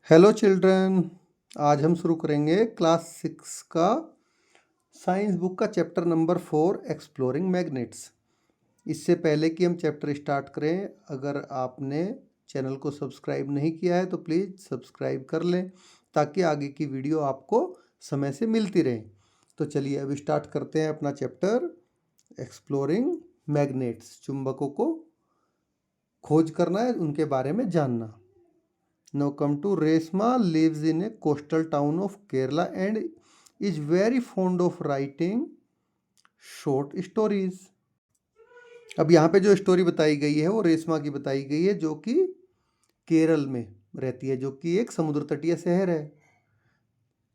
Hello children. आज हम शुरू करेंगे क्लास 6 का साइंस बुक का चैप्टर नंबर 4 एक्सप्लोरिंग मैग्नेट्स। इससे पहले कि हम चैप्टर स्टार्ट करें, अगर आपने चैनल को सब्सक्राइब नहीं किया है तो प्लीज़ सब्सक्राइब कर लें ताकि आगे की वीडियो आपको समय से मिलती रहे। तो चलिए अब स्टार्ट करते हैं अपना चैप्टर एक्सप्लोरिंग मैग्नेट्स। चुंबकों को खोज करना है, उनके बारे में जानना। Now come to Resma lives in a coastal town of Kerala and is very fond of writing short stories. अब यहाँ पे जो स्टोरी बताई गई है वो रेशमा की बताई गई है, जो कि केरल में रहती है, जो कि एक समुद्र तटीय शहर है।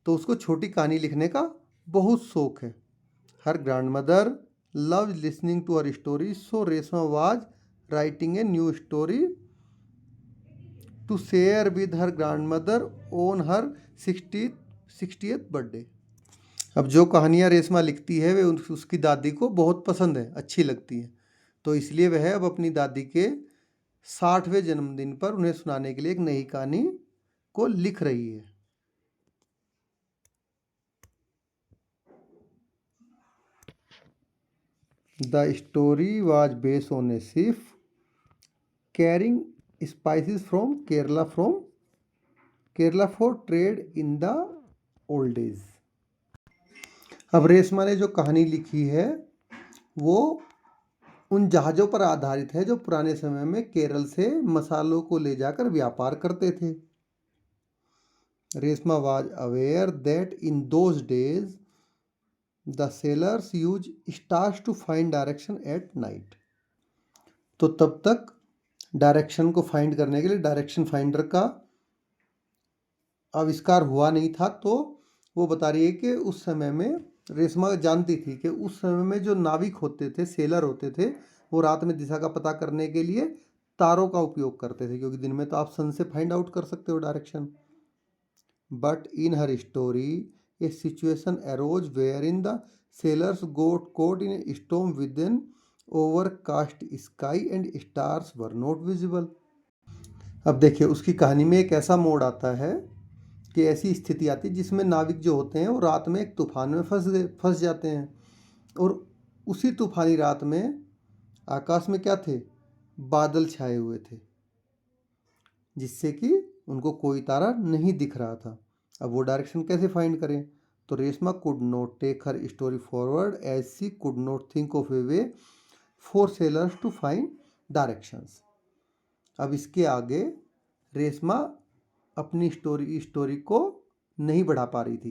तो उसको छोटी कहानी लिखने का बहुत शौक है। Her grandmother love listening to her story, so Reshma was writing a new story to share with her grandmother on her 60th birthday. अब जो कहानियाँ रेशमा लिखती है वे उसकी दादी को बहुत पसंद है, अच्छी लगती है। तो इसलिए वह अब अपनी दादी के 60वें जन्मदिन पर उन्हें सुनाने के लिए एक नई कहानी को लिख रही है। The story was based on A ship carrying spices from Kerala for trade in the old days. अब रेशमा ने जो कहानी लिखी है वो उन जहाज़ों पर आधारित है जो पुराने समय में केरल से मसालों को ले जाकर व्यापार करते थे। Reshma was aware that in those days the sailors use stars to find direction at night. तो तब तक डायरेक्शन को फाइंड करने के लिए डायरेक्शन फाइंडर का आविष्कार हुआ नहीं था। तो वो बता रही है कि उस समय में रेशमा जानती थी कि उस समय में जो नाविक होते थे, सेलर होते थे, वो रात में दिशा का पता करने के लिए तारों का उपयोग करते थे, क्योंकि दिन में तो आप सन से फाइंड आउट कर सकते हो direction. But in her story a situation arose where in the sailors got caught in a storm with an overcast sky and stars were not visible. अब देखिए उसकी कहानी में एक ऐसा मोड़ आता है कि ऐसी स्थिति आती है जिसमें नाविक जो होते हैं वो रात में एक तूफान में फंस जाते हैं, और उसी तूफानी रात में आकाश में क्या थे, बादल छाए हुए थे, जिससे कि उनको कोई तारा नहीं दिख रहा था। अब वो डायरेक्शन कैसे फाइंड करें? तो Reshma could not take her story forward as she could not think of a way for sailors to find directions. अब इसके आगे रेशमा अपनी स्टोरी को नहीं बढ़ा पा रही थी,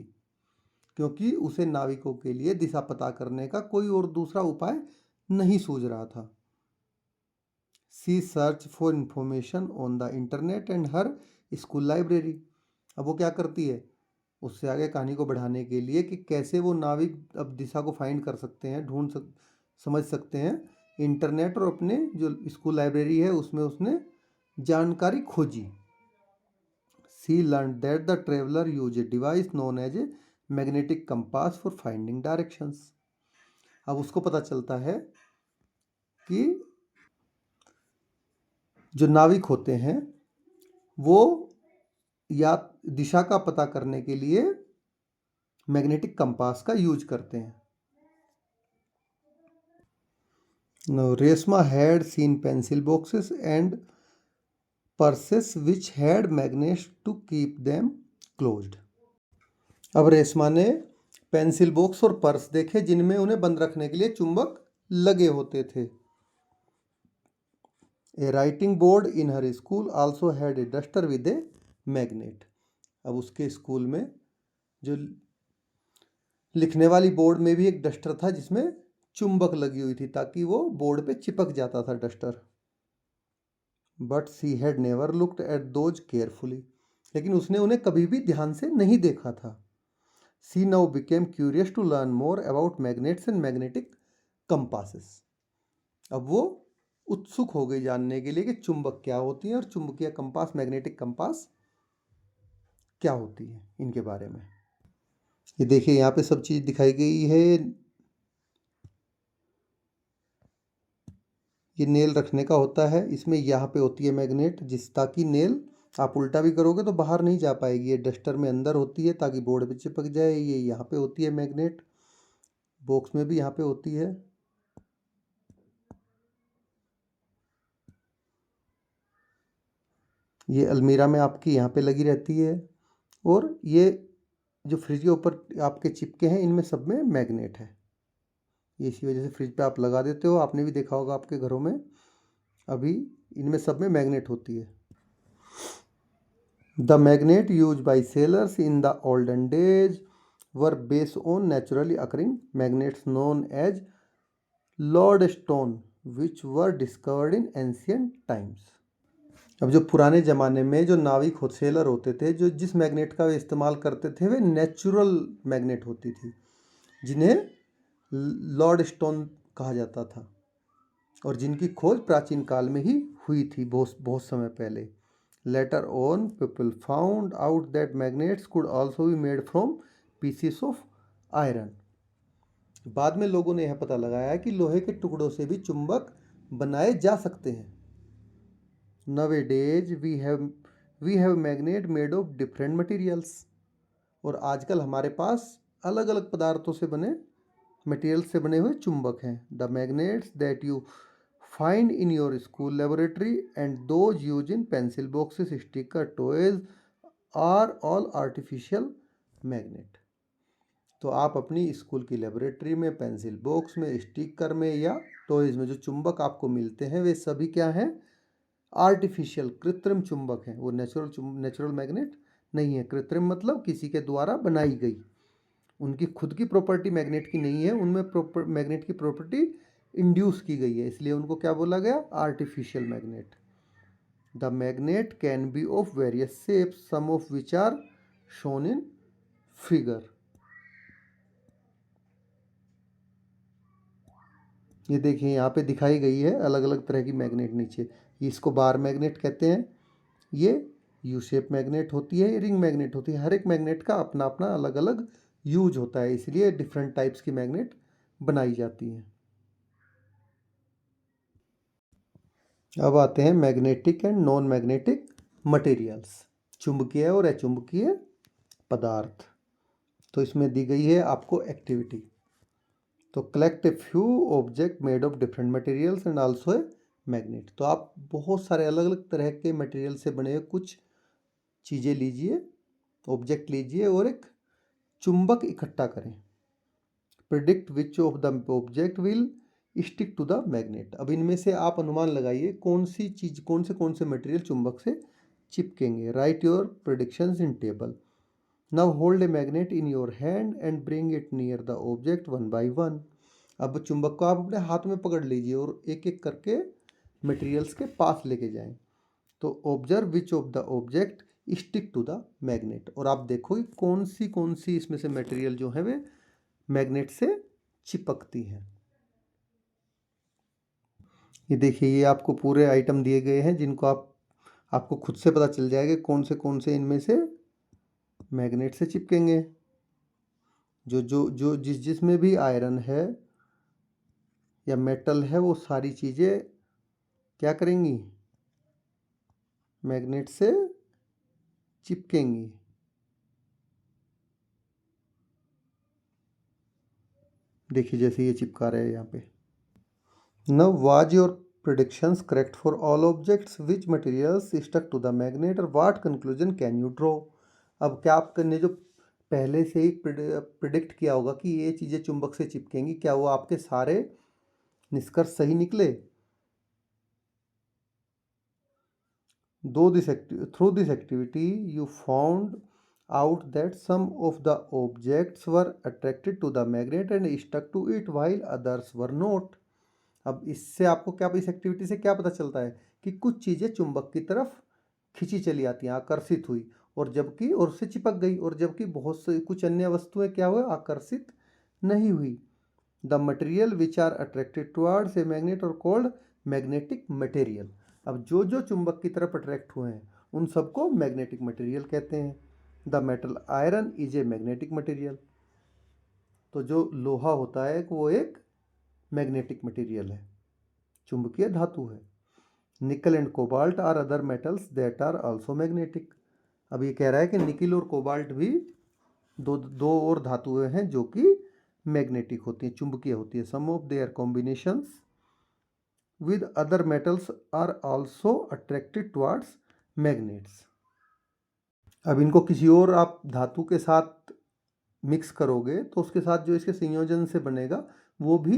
क्योंकि उसे नाविकों के लिए दिशा पता करने का कोई और दूसरा उपाय नहीं सूझ रहा था। She search for information on the internet and her school library. अब वो क्या करती है, उससे आगे कहानी को बढ़ाने के लिए कि कैसे वो नाविक अब दिशा को फाइंड कर सकते हैं, समझ सकते हैं, इंटरनेट और अपने जो स्कूल लाइब्रेरी है उसमें उसने जानकारी खोजी। She learned that the traveler used a device known as a magnetic compass for finding directions. अब उसको पता चलता है कि जो नाविक होते हैं वो या दिशा का पता करने के लिए मैग्नेटिक कंपास का यूज करते हैं। Now, Resma had seen pencil boxes and purses which had magnets to keep them closed. अब रेशमा ने पेंसिल बॉक्स और पर्स देखे जिनमें उन्हें बंद रखने के लिए चुंबक लगे होते थे। A writing board in her school also had a duster with a magnet. अब उसके स्कूल में जो लिखने वाली बोर्ड में भी एक डस्टर था जिसमें चुंबक लगी हुई थी, ताकि वो बोर्ड पे चिपक जाता था duster. But she had never looked at those carefully. लेकिन उसने उन्हें कभी भी ध्यान से नहीं देखा था। She now became curious to learn more about magnets and magnetic compasses. अब वो उत्सुक हो गई जानने के लिए कि चुंबक क्या होती है और चुंबकीय कंपास, मैग्नेटिक कंपास क्या होती है, इनके बारे में। ये देखिए यहाँ पे सब चीज़ दिखाई गई है। ये नेल रखने का होता है, इसमें यहाँ पे होती है मैग्नेट, ताकि नेल आप उल्टा भी करोगे तो बाहर नहीं जा पाएगी। ये डस्टर में अंदर होती है ताकि बोर्ड पे चिपक जाए। ये यहाँ पे होती है मैग्नेट, बॉक्स में भी यहाँ पे होती है। ये अलमीरा में आपकी यहाँ पे लगी रहती है। और ये जो फ्रिज के ऊपर आपके चिपके हैं इनमें सब में मैग्नेट है। ये इसी वजह से फ्रिज पे आप लगा देते हो। आपने भी देखा होगा आपके घरों में, अभी इनमें सब में मैग्नेट होती है। The magnet use by sailors in the olden days were based on naturally occurring magnets known as lodestone which were discovered in ancient times. अब जो पुराने ज़माने में जो नाविक सेलर होते थे, जो जिस मैग्नेट का वे इस्तेमाल करते थे वे नेचुरल मैग्नेट होती थी, जिन्हें लॉर्ड स्टोन कहा जाता था और जिनकी खोज प्राचीन काल में ही हुई थी, बहुत बहुत समय पहले। Later on people found out that magnets could also be made from pieces of iron. बाद में लोगों ने यह पता लगाया कि लोहे के टुकड़ों से भी चुंबक बनाए जा सकते हैं। Nowadays we have magnet made of different materials। और आजकल हमारे पास अलग अलग पदार्थों से बने मटेरियल से बने हुए चुंबक हैं। The magnets that you find in your school laboratory and those use in pencil boxes, sticker, toys are all artificial magnet. तो आप अपनी स्कूल की लेबोरेटरी में, पेंसिल बॉक्स में, स्टिकर में या टॉयज में जो चुंबक आपको मिलते हैं वे सभी क्या हैं? आर्टिफिशियल, कृत्रिम चुंबक हैं। वो नेचुरल मैग्नेट नहीं है। कृत्रिम मतलब किसी के द्वारा बनाई गई। उनकी खुद की प्रॉपर्टी मैग्नेट की नहीं है, उनमें मैग्नेट की प्रॉपर्टी इंड्यूस की गई है, इसलिए उनको क्या बोला गया? Artificial magnet. The magnet can be of various shapes, some of which are shown in figure. ये देखिए यहाँ पे दिखाई गई है अलग अलग तरह की मैग्नेट नीचे। इसको बार मैग्नेट कहते हैं। ये यू शेप मैग्नेट होती है, रिंग मैग्नेट होती है। हर एक मैग्नेट का अपना अपना अलग अलग यूज होता है, इसलिए डिफरेंट टाइप्स की मैग्नेट बनाई जाती हैं। अब आते हैं magnetic and non magnetic materials, चुंबकीय और अचुंबकीय पदार्थ। तो इसमें दी गई है आपको एक्टिविटी। तो collect a few object made of different materials and also a magnet. तो आप बहुत सारे अलग अलग तरह के मटेरियल से बने हुए कुछ चीज़ें लीजिए, ऑब्जेक्ट लीजिए और एक चुंबक इकट्ठा करें। Predict which of the object will stick to the magnet. अब इनमें से आप अनुमान लगाइए कौन सी चीज, कौन से मटेरियल चुंबक से चिपकेंगे। Write your predictions in table. Now hold a magnet in your hand and bring it near the object one by one. अब चुंबक को आप अपने हाथ में पकड़ लीजिए और एक एक करके मटेरियल्स के पास लेके जाएं। तो observe which of the object stick to the magnet. और आप देखो कि कौन सी इसमें से मटेरियल जो है वे मैग्नेट से चिपकती हैं। ये देखिए, ये आपको पूरे आइटम दिए गए हैं जिनको आपको खुद से पता चल जाएगा कौन से इनमें से मैग्नेट से चिपकेंगे। जो जिस में भी आयरन है या मेटल है वो सारी चीज़ें क्या करेंगी? मैग्नेट से चिपकेंगी। देखिए जैसे ये चिपका रहे हैं यहाँ पे। Now was your predictions correct for all objects? Which materials stuck to the magnet or what conclusion can you draw? अब क्या आपने जो पहले से ही प्रिडिक्ट किया होगा कि ये चीज़ें चुंबक से चिपकेंगी, क्या वो आपके सारे निष्कर्ष सही निकले? Through this activity you found out that some of the objects were attracted to the magnet and stuck to it while others were not। अब इससे आपको क्या, इस एक्टिविटी से क्या पता चलता है कि कुछ चीज़ें चुंबक की तरफ खिंची चली आती हैं, आकर्षित हुई, और उससे चिपक गई, और जबकि बहुत से कुछ अन्य वस्तुएं क्या हुए? आकर्षित नहीं हुई। The material which are attracted towards a magnet are called magnetic material. अब जो चुंबक की तरफ अट्रैक्ट हुए हैं उन सबको मैग्नेटिक मटेरियल कहते हैं। The metal iron is a magnetic material. तो जो लोहा होता है वो एक मैग्नेटिक मटेरियल है, चुंबकीय धातु है। Nickel and cobalt are other metals that are also magnetic. अब ये कह रहा है कि निकिल और कोबाल्ट भी दो दो और धातुएं हैं जो कि मैग्नेटिक होती हैं, चुंबकीय होती है। Some of their combinations with other metals are also attracted towards magnets. अब इनको किसी और आप धातु के साथ मिक्स करोगे तो उसके साथ जो इसके संयोजन से बनेगा वो भी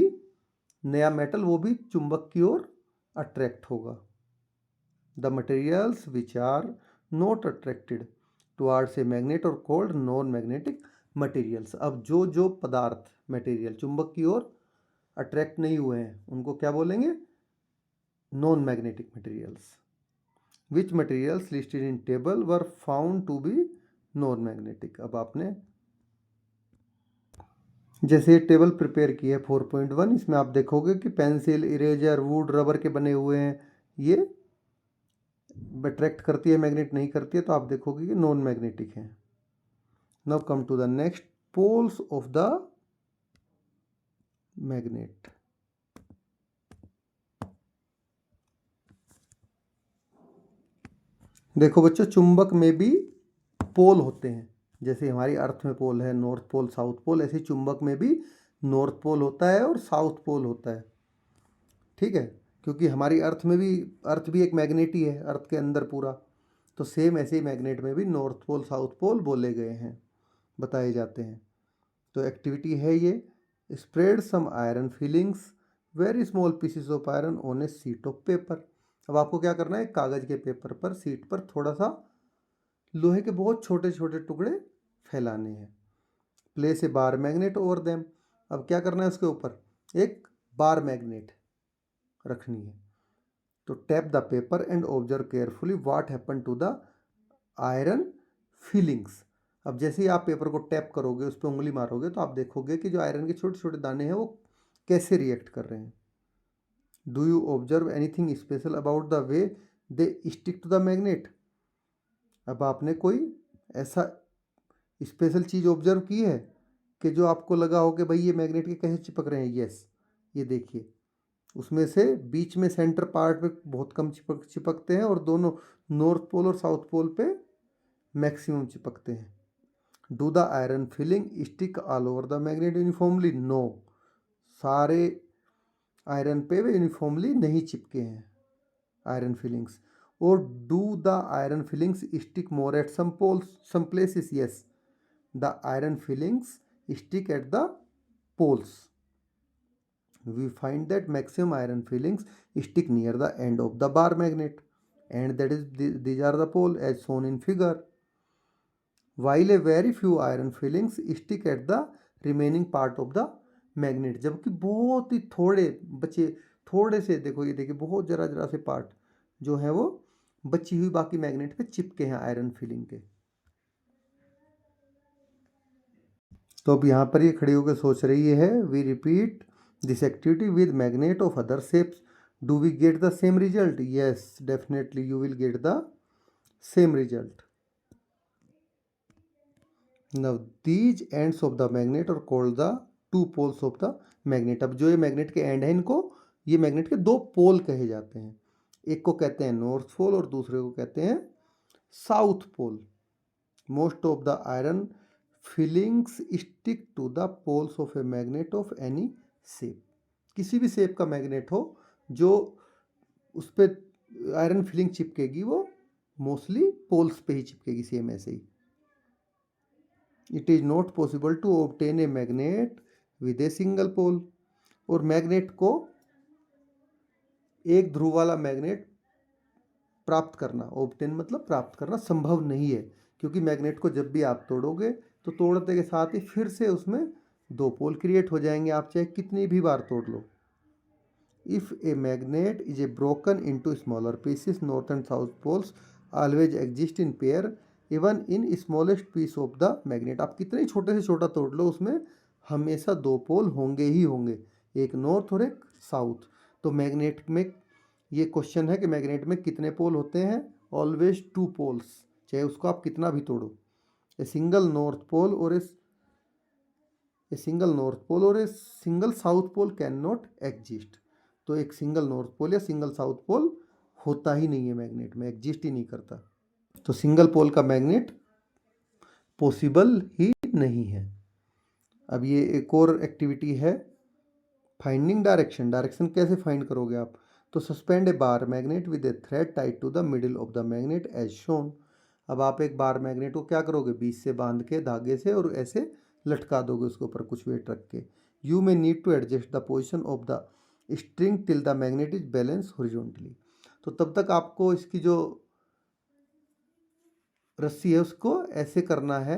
नया मेटल, वो भी चुंबक की ओर अट्रैक्ट होगा। The materials which are not attracted towards a magnet are called non magnetic materials. अब जो जो पदार्थ मटेरियल चुंबक की ओर अट्रैक्ट नहीं हुए हैं उनको क्या बोलेंगे? Non magnetic materials. Which materials listed in table were found to be non magnetic. अब आपने जैसे टेबल प्रिपेयर की है 4.1, इसमें आप देखोगे कि पेंसिल, इरेजर, वुड, रबर के बने हुए हैं, ये अट्रैक्ट करती है, मैग्नेट नहीं करती है, तो आप देखोगे कि नॉन मैग्नेटिक है। Now come to the next, poles of the magnet. देखो बच्चों, चुंबक में भी पोल होते हैं। जैसे हमारी अर्थ में पोल है, नॉर्थ पोल, साउथ पोल, ऐसे चुंबक में भी नॉर्थ पोल होता है और साउथ पोल होता है। ठीक है, क्योंकि हमारी अर्थ भी एक मैग्नेट ही है, अर्थ के अंदर पूरा। तो सेम ऐसे ही मैग्नेट में भी नॉर्थ पोल, साउथ पोल बोले गए हैं, बताए जाते हैं। तो एक्टिविटी है ये, spread some iron filings very small pieces of iron on a sheet of paper. अब आपको क्या करना है, कागज के पेपर पर, शीट पर थोड़ा सा लोहे के बहुत छोटे छोटे टुकड़े फैलाने हैं। Place a bar magnet over them. अब क्या करना है, उसके ऊपर एक बार मैग्नेट रखनी है। तो tap the paper and observe carefully what happen to the iron filings. अब जैसे ही आप पेपर को टैप करोगे, उस पर उंगली मारोगे, तो आप देखोगे कि जो आयरन के छोटे छोटे दाने हैं वो कैसे रिएक्ट कर रहे हैं। Do you observe anything special about the way they stick to the magnet. अब आपने कोई ऐसा स्पेशल चीज़ ऑब्जर्व की है कि जो आपको लगा हो कि भाई ये मैग्नेट के कैसे चिपक रहे हैं? यस, ये देखिए, उसमें से बीच में सेंटर पार्ट पे बहुत कम चिपकते हैं और दोनों नॉर्थ पोल और साउथ पोल पे मैक्सिमम चिपकते हैं। Do the iron filing stick all over the magnet uniformly. No, सारे आयरन पे वे यूनिफॉर्मली नहीं चिपके हैं आयरन फिलिंग्स। और do the iron filings stick more at some poles, some places. Yes, the iron filings stick at the poles. We find that maximum iron fillings stick near the end of the bar magnet, and that is these are the pole as shown in figure, while a very few iron fillings stick at the remaining part of the magnet। जबकि बहुत ही थोड़े बचे, थोड़े से, देखो ये देखिए, बहुत जरा जरा से पार्ट जो है वो बची हुई बाकी मैग्नेट पे चिपके हैं आयरन फिलिंग के। तो अब यहाँ पर ये खड़ी होकर सोच रही है, we repeat this activity with magnet of other shapes, do we get the same result? Yes, definitely you will get the same result. Now these ends of the magnet are called the two poles of the magnet. अब जो ये magnet के and है, इनको ये magnet के दो पोल कहे जाते हैं। एक को कहते हैं नॉर्थ पोल और दूसरे को कहते हैं south pole. Most of the iron filings stick to the poles of a magnet of any shape. किसी भी शेप का मैग्नेट हो जो उस पर आयरन फिलिंग चिपकेगी, वो मोस्टली पोल्स पे ही चिपकेगी, सेम ऐसे ही। It is not possible to obtain a magnet with a single pole. और मैग्नेट को, एक ध्रुव वाला मैग्नेट प्राप्त करना, ऑब्टेन मतलब प्राप्त करना, संभव नहीं है, क्योंकि मैग्नेट को जब भी आप तोड़ोगे तो तोड़ते के साथ ही फिर से उसमें दो पोल क्रिएट हो जाएंगे, आप चाहे कितनी भी बार तोड़ लो। If a magnet is a broken into smaller pieces, north and south poles always exist in pair even in smallest piece of the magnet. आप कितने छोटे से छोटा तोड़ लो, उसमें हमेशा दो पोल होंगे ही होंगे, एक नॉर्थ और एक साउथ। तो मैग्नेट में ये क्वेश्चन है कि मैग्नेट में कितने पोल होते हैं? ऑलवेज टू पोल्स, चाहे उसको आप कितना भी तोड़ो। ए सिंगल नॉर्थ पोल और a single south pole can not exist. तो एक सिंगल नॉर्थ पोल या सिंगल साउथ पोल होता ही नहीं है मैग्नेट में, एग्जिस्ट ही नहीं करता। तो सिंगल पोल का मैग्नेट पॉसिबल ही नहीं है। अब ये एक और एक्टिविटी है, फाइंडिंग डायरेक्शन। डायरेक्शन कैसे फाइंड करोगे आप? तो suspend a bar magnet with a thread tied to the middle of the magnet as shown. अब आप एक बार मैग्नेट को क्या करोगे, बीच से बांध के धागे से और ऐसे लटका दोगे उसके ऊपर कुछ वेट रख के। You may need to adjust the position of the string till the magnet is balance horizontally. तो तब तक आपको इसकी जो रस्सी है उसको ऐसे करना है,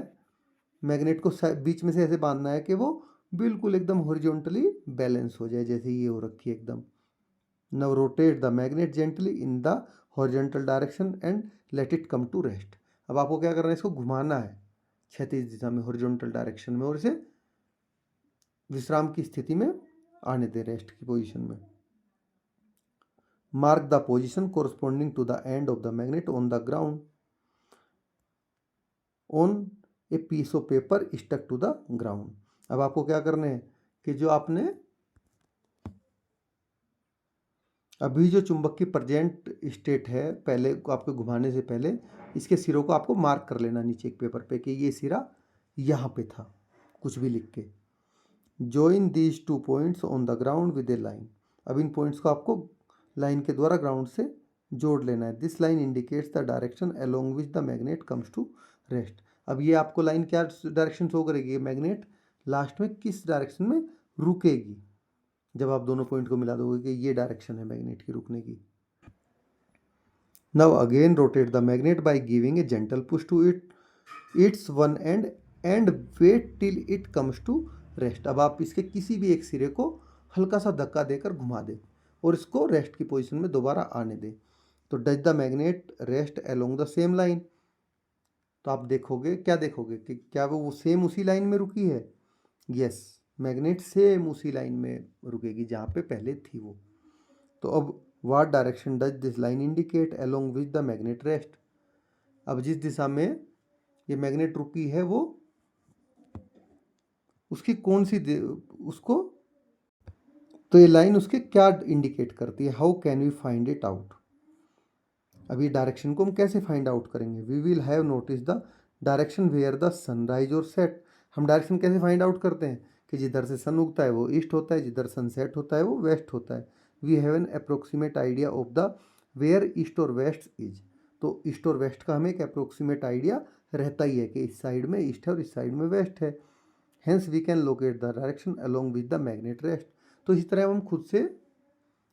मैग्नेट को बीच में से ऐसे बांधना है कि वो बिल्कुल एकदम हॉरिजॉन्टली बैलेंस हो जाए, जैसे ये हो रखी है एकदम। Now rotate the magnet gently in the horizontal direction and let it come to rest. अब आपको क्या करना है, इसको घुमाना है क्षैतिज दिशा में, हॉरिजॉन्टल डायरेक्शन में, और इसे विश्राम की स्थिति में आने दे, रेस्ट की पोजीशन में। Mark the position corresponding to the end of the magnet on the ground on a piece of paper stuck to the ground. अब आपको क्या करना है कि जो आपने अभी जो चुंबक की प्रेजेंट स्टेट है, पहले आपको घुमाने से पहले इसके सिरों को आपको मार्क कर लेना नीचे एक पेपर पे कि ये सिरा यहाँ पे था, कुछ भी लिख के। Join these two points on the ground with A line. अब इन पॉइंट्स को आपको लाइन के द्वारा ग्राउंड से जोड़ लेना है। This line indicates the direction along which the magnet comes to rest. अब ये आपको लाइन क्या डायरेक्शन शो करेगी, मैग्नेट लास्ट में किस डायरेक्शन में रुकेगी, जब आप दोनों पॉइंट को मिला दोगे कि ये डायरेक्शन है मैग्नेट की रुकने की। Now again rotate the magnet by giving a gentle push to its one end and wait till it comes to rest. अब आप इसके किसी भी एक सिरे को हल्का सा धक्का देकर घुमा दे और इसको रेस्ट की पोजीशन में दोबारा आने दे। तो does the magnet rest along the same line. तो आप देखोगे, क्या देखोगे कि क्या वो सेम उसी लाइन में रुकी है। यस, मैग्नेट सेम उसी लाइन में रुकेगी जहाँ पे पहले थी वो। तो अब what direction does this line indicate along which the magnet rest. अब जिस दिशा में ये मैग्नेट रुकी है वो उसकी कौन सी उसको, तो ये लाइन उसके क्या इंडिकेट करती है, how can we find it out. अभी डायरेक्शन को हम कैसे फाइंड आउट करेंगे, we will have notice the direction where the sunrise और सेट। हम डायरेक्शन कैसे फाइंड आउट करते हैं कि जिधर से सन उगता है वो ईस्ट होता है, जिधर सन सेट होता है वो वेस्ट होता है। We have an approximate idea of the where east और वेस्ट इज। तो ईस्ट और वेस्ट का हमें एक अप्रोक्सीमेट आइडिया रहता ही है कि इस साइड में ईस्ट है और इस साइड में वेस्ट है। Hence we can locate the direction along with the magnet rest. तो इस तरह हम खुद से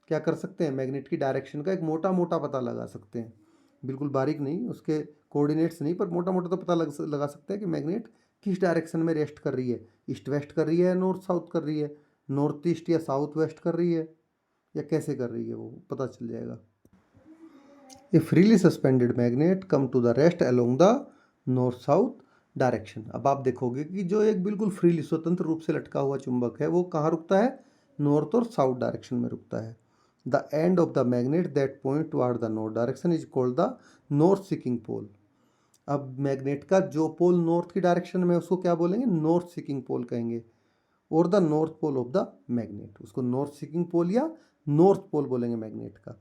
क्या कर सकते हैं, मैग्नेट की डायरेक्शन का एक मोटा मोटा पता लगा सकते हैं, बिल्कुल बारीक नहीं, उसके कोऑर्डिनेट्स नहीं, पर मोटा मोटा तो पता लगा सकते हैं कि मैग्नेट किस डायरेक्शन में रेस्ट कर रही है, ईस्ट वेस्ट कर रही है, नॉर्थ साउथ कर रही है, नॉर्थ ईस्ट या साउथ वेस्ट कर रही है, या कैसे कर रही है, वो पता चल जाएगा। A freely suspended magnet come to the rest along the north south direction. अब आप देखोगे कि जो एक बिल्कुल फ्रीली स्वतंत्र रूप से लटका हुआ चुंबक है वो कहाँ रुकता है, नॉर्थ और साउथ डायरेक्शन में रुकता है। The end of the magnet that point toward the north direction is called the north seeking pole. अब मैग्नेट का जो पोल नॉर्थ की डायरेक्शन में उसको क्या बोलेंगे, नॉर्थ सीकिंग पोल कहेंगे, और the north pole of the magnet, उसको नॉर्थ सीकिंग पोल या नॉर्थ पोल बोलेंगे मैग्नेट का।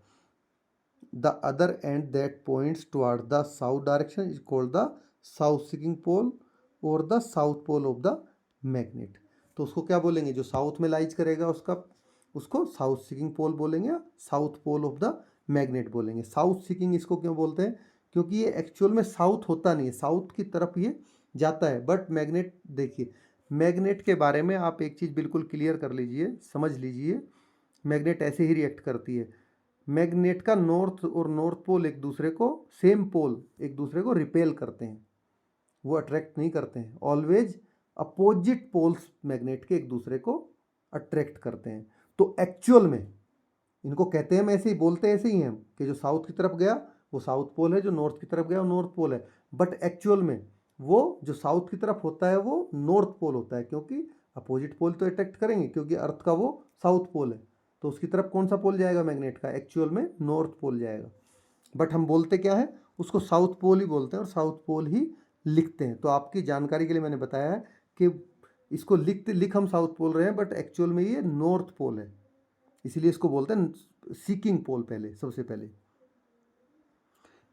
The other end that points toward the south direction is called the south seeking pole और the south pole of the magnet. तो उसको क्या बोलेंगे, जो साउथ में लाइज करेगा उसका, उसको साउथ सीकिंग पोल बोलेंगे, south pole of the magnet बोलेंगे। साउथ सीकिंग इसको क्यों बोलते हैं, क्योंकि ये एक्चुअल में साउथ होता नहीं है, साउथ की तरफ ये जाता है, बट मैग्नेट, देखिए मैग्नेट के बारे में आप एक चीज़ बिल्कुल क्लियर कर लीजिए, समझ लीजिए, मैग्नेट ऐसे ही रिएक्ट करती है। मैग्नेट का नॉर्थ और नॉर्थ पोल एक दूसरे को, सेम पोल एक दूसरे को रिपेल करते हैं, वो अट्रैक्ट नहीं करते हैं। ऑलवेज अपोजिट पोल्स मैग्नेट के एक दूसरे को अट्रैक्ट करते हैं। तो एक्चुअल में इनको कहते हैं, हम ऐसे ही बोलते हैं, ऐसे ही हैं कि जो साउथ की तरफ गया वो साउथ पोल है, जो नॉर्थ की तरफ गया वो नॉर्थ पोल है, बट एक्चुअल में वो जो साउथ की तरफ होता है वो नॉर्थ पोल होता है, क्योंकि अपोजिट पोल तो अट्रैक्ट करेंगे, क्योंकि अर्थ का वो साउथ पोल है, तो उसकी तरफ कौन सा पोल जाएगा मैग्नेट का, एक्चुअल में नॉर्थ पोल जाएगा। बट हम बोलते क्या है, उसको साउथ पोल ही बोलते हैं और साउथ पोल ही लिखते हैं। तो आपकी जानकारी के लिए मैंने बताया है कि इसको लिख हम साउथ पोल रहे हैं, बट एक्चुअल में ये नॉर्थ पोल है, इसीलिए इसको बोलते हैं सीकिंग पोल पहले, सबसे पहले।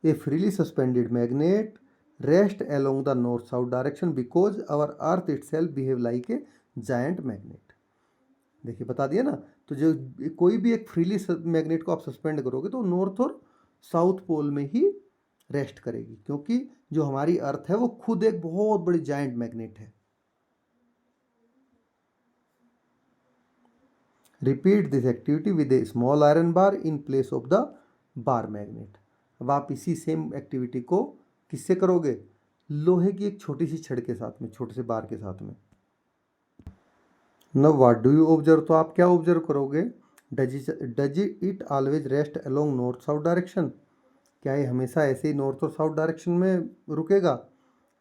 A freely suspended magnet rest along the north south direction because our earth itself behave like a giant magnet. देखिए बता दिया ना। तो जो कोई भी एक फ्रीली मैग्नेट को आप सस्पेंड करोगे तो नॉर्थ और साउथ पोल में ही रेस्ट करेगी, क्योंकि जो हमारी अर्थ है वो खुद एक बहुत बड़ी जायंट मैग्नेट है। Repeat this activity with A small iron bar in place of the bar magnet. अब आप इसी सेम एक्टिविटी को किससे करोगे? लोहे की एक छोटी सी छड़ के साथ में, छोटे से बार के साथ में। नव व्हाट डू यू ऑब्जर्व? तो आप क्या ऑब्जर्व करोगे? Does it always rest along north south direction? क्या ये हमेशा ऐसे ही नॉर्थ और साउथ डायरेक्शन में रुकेगा?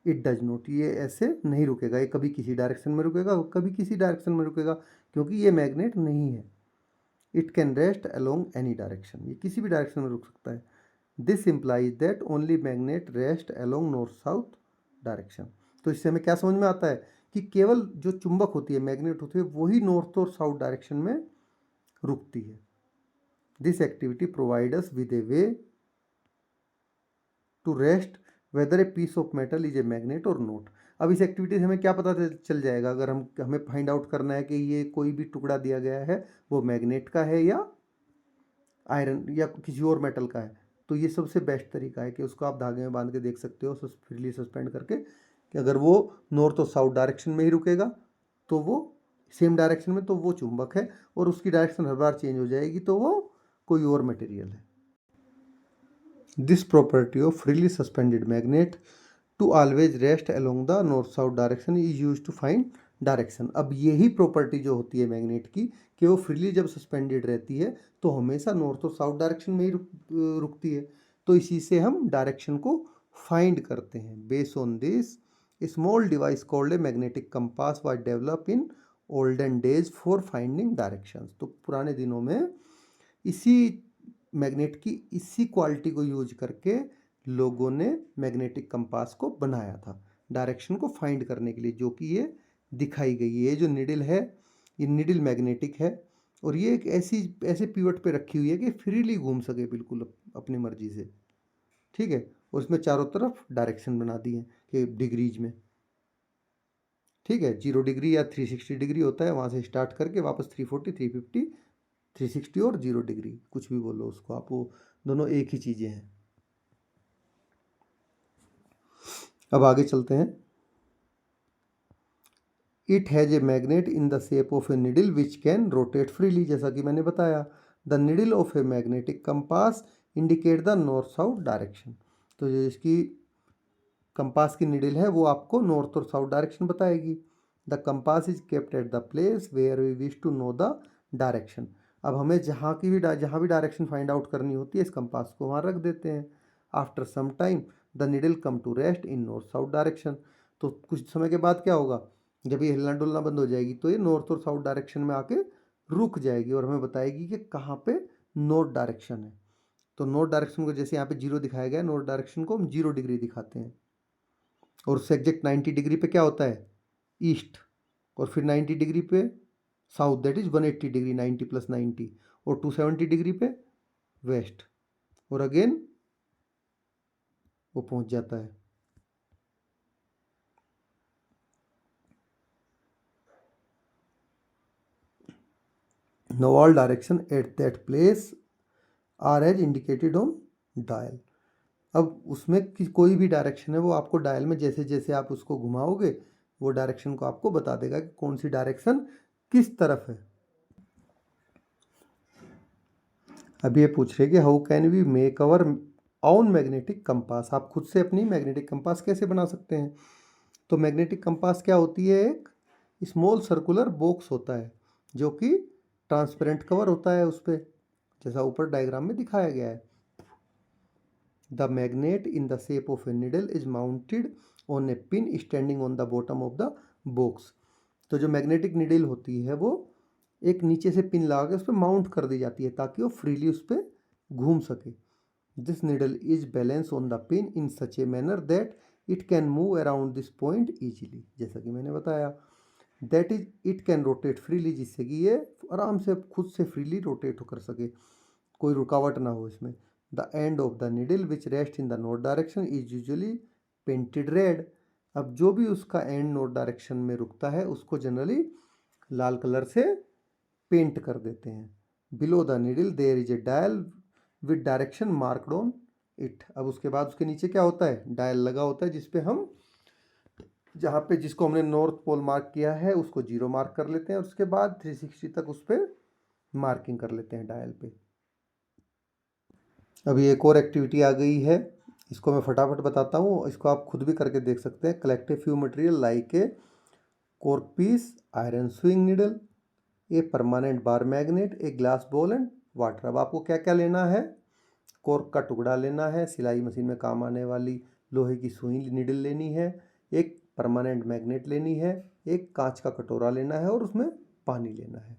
इट डज नॉट, ये ऐसे नहीं रुकेगा। ये कभी किसी डायरेक्शन में रुकेगा, कभी किसी डायरेक्शन में रुकेगा, क्योंकि ये मैग्नेट नहीं है। It can rest along any direction, ये किसी भी डायरेक्शन में रुक सकता है। This implies that only magnet rest along north south direction. तो इससे हमें क्या समझ में आता है कि केवल जो चुंबक होती है, मैग्नेट होती है, वही नॉर्थ और साउथ डायरेक्शन में रुकती है। This activity provide us with a way to rest whether a piece of metal is a magnet or not. अब इस एक्टिविटी से हमें क्या पता चल जाएगा? अगर हमें फाइंड आउट करना है कि ये कोई भी टुकड़ा दिया गया है वो मैग्नेट का है या आयरन या किसी और मेटल का है, तो ये सबसे बेस्ट तरीका है कि उसको आप धागे में बांध के देख सकते हो फ्रीली सस्पेंड करके, कि अगर वो नॉर्थ और साउथ डायरेक्शन में ही रुकेगा तो वो सेम डायरेक्शन में, तो वो चुंबक है, और उसकी डायरेक्शन हर बार चेंज हो जाएगी तो वो कोई और मटेरियल है। This property of freely suspended magnet to always rest along the north south direction is used to find direction. अब यही प्रॉपर्टी जो होती है मैग्नेट की, कि वो फ्रीली जब सस्पेंडेड रहती है तो हमेशा नॉर्थ और साउथ डायरेक्शन में ही रुकती है, तो इसी से हम डायरेक्शन को फाइंड करते हैं। Based on this small device called a magnetic compass was develop in olden days for finding directions. तो पुराने दिनों में इसी मैग्नेट की इसी क्वालिटी को यूज करके लोगों ने मैग्नेटिक कंपास को बनाया था डायरेक्शन को फाइंड करने के लिए, जो कि ये दिखाई गई है। ये जो निडल है, ये निडल मैग्नेटिक है, और ये एक ऐसे पिवट पे रखी हुई है कि फ्रीली घूम सके बिल्कुल अपनी मर्जी से। ठीक है, और इसमें चारों तरफ डायरेक्शन बना दी है कि डिग्रीज में। ठीक है, 0 डिग्री या 360 डिग्री होता है, वहाँ से स्टार्ट करके वापस 340, 350, 360 और 0 डिग्री, कुछ भी बोलो उसको आप, वो दोनों एक ही चीज़ें हैं। अब आगे चलते हैं। It has a magnet in the shape of A needle which can rotate freely, जैसा कि मैंने बताया। The needle of A magnetic compass indicate the north south direction. तो जो इसकी कंपास की निडल है वो आपको नॉर्थ और साउथ डायरेक्शन बताएगी। The compass is kept at the place where we wish to know the direction. अब हमें जहाँ भी डायरेक्शन फाइंड आउट करनी होती है, इस कंपास को वहाँ रख देते हैं। After some time the needle come to rest in north south direction. तो कुछ समय के बाद क्या होगा? जब ये हिलना डुलना बंद हो जाएगी तो ये नॉर्थ और साउथ डायरेक्शन में आके रुक जाएगी और हमें बताएगी कि कहाँ पे नॉर्थ डायरेक्शन है। तो नॉर्थ डायरेक्शन को जैसे यहाँ पे 0 दिखाया गया है, नॉर्थ डायरेक्शन को हम 0 डिग्री दिखाते हैं, और उससे एग्जैक्ट 90 डिग्री पे क्या होता है? ईस्ट, और फिर 90 डिग्री पे साउथ, दैट इज 180 डिग्री, 90 + 90, और 270 डिग्री पे वेस्ट, और अगेन वो पहुंच जाता है। Now all direction at that place are as indicated on dial। अब उसमें कोई भी डायरेक्शन है वो आपको डायल में जैसे जैसे आप उसको घुमाओगे वो डायरेक्शन को आपको बता देगा कि कौन सी डायरेक्शन किस तरफ है। अब ये पूछ रहे कि how can we make our own magnetic compass, आप खुद से अपनी मैग्नेटिक कंपास कैसे बना सकते हैं? तो मैग्नेटिक कंपास क्या होती है? एक स्मॉल सर्कुलर बॉक्स होता है जो कि ट्रांसपेरेंट कवर होता है उस पर, जैसा ऊपर डायग्राम में दिखाया गया है। The magnet in the shape of A needle is mounted on A pin standing on the bottom of the box. तो जो मैग्नेटिक निडल होती है वो एक नीचे से पिन लगा के उस पर माउंट कर दी जाती है ताकि वो फ्रीली उस पर घूम सके। This needle is balance on the pin in such a manner that it can move around this point easily, जैसा कि मैंने बताया। That is it can rotate freely, जिससे कि ये आराम से खुद से फ्रीली रोटेट कर सके, कोई रुकावट ना हो इसमें। The end of the needle which rest in the north direction is usually painted red. अब जो भी उसका एंड नॉर्थ डायरेक्शन में रुकता है उसको जनरली लाल कलर से पेंट कर देते हैं। Below the needle there is a dial with direction marked on it. अब उसके बाद उसके नीचे क्या होता है, डायल लगा होता है जिसपे हम जहाँ पे जिसको हमने नॉर्थ पोल मार्क किया है उसको 0 मार्क कर लेते हैं और उसके बाद 360 तक उस पर मार्किंग कर लेते हैं डायल पे। अभी एक और एक्टिविटी आ गई है, इसको मैं फटाफट बताता हूँ, इसको आप खुद भी करके देख सकते हैं। Collect a few material like a cork piece, iron swing needle, a permanent bar magnet, a glass ball and water. अब आपको क्या क्या लेना है, कॉर्क का टुकड़ा लेना है, सिलाई मशीन में काम आने वाली लोहे की सुई नीडल लेनी है, एक परमानेंट मैग्नेट लेनी है, एक कांच का कटोरा लेना है और उसमें पानी लेना है।